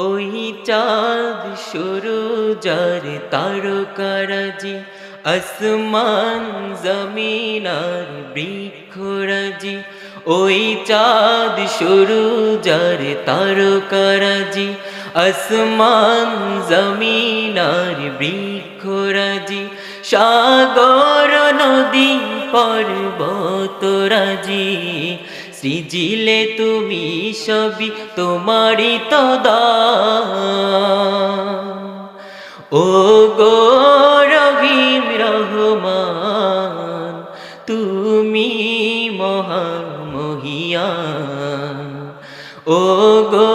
ওই চাঁদ সূরুজার তারকারাজি, আসমান জমিন আর বৃক্ষরাজি। ওই চাঁদ সূরুজার তারকারাজি, আসমান জমিন আর বৃক্ষরাজি। সাগর নদী পর্বতরাজি, সৃজিলে তুমি সবই তোমারই তো দান। ও গো রহিম রহমান, তুমি মহামহিয়ান। ও গো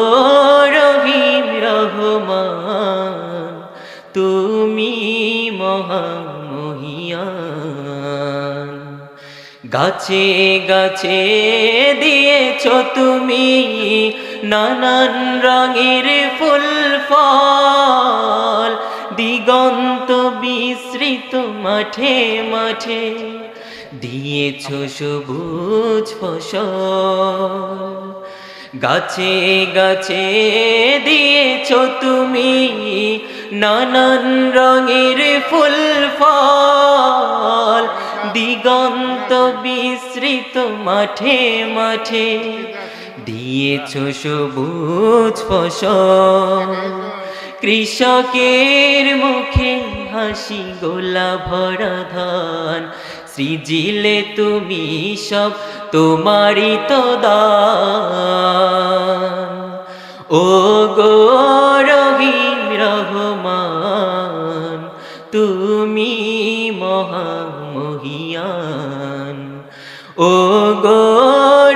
রহিম রহমান, তুমি মহামহিয়ান। গাছে গাছে দিয়েছ তুমি নানান রঙের ফুল ফল, দিগন্ত বিস্তৃত মাঠে মাঠে দিয়েছ সবুজ ফসল। গাছে গাছে দিয়েছ তুমি নানান রঙের ফুল ফল, দিগন্ত বিস্তৃত মাঠে মাঠে দিয়েছ সবুজ ফসল। কৃষকের মুখে হাসি গোলা ভরা ধান, সৃজিলে তুমি সব তোমারই তো দান। ও গো রহিম রহমান, তুমি মহামহিয়ান। ও গো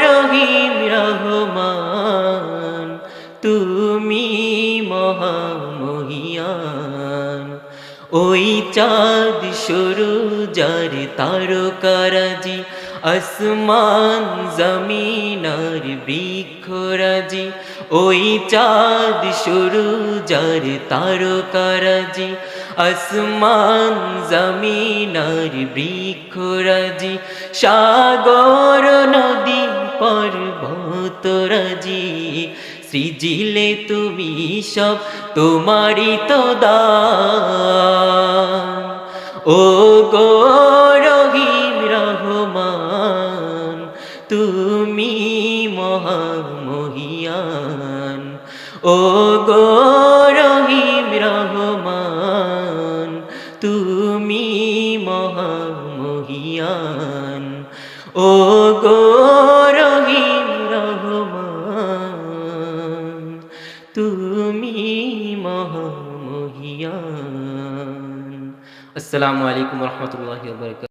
রহিম রহমান, তুমি মহামহিয়ান। ওই চাঁদ সূরুজার তারকারাজি, আসমান জমিন আর বৃক্ষরাজি। ওই চাঁদ সূরুজার তারকারাজি, আসমান জমিন আর বৃক্ষরাজি। সাগর নদী পর্বতরাজি, সৃজিলে তুমি সব তোমারই তো দান। ও গো রহিম রহমান, তুমি মহামহিয়ান। ও গো রহিম রহমান, তুমি মহামহিয়ান। ও গো রহিম রহমান, তুমি মহামহিয়ান। আসসালামু আলাইকুম ওয়া রাহমাতুল্লাহি ওয়া বারাকাতুহু।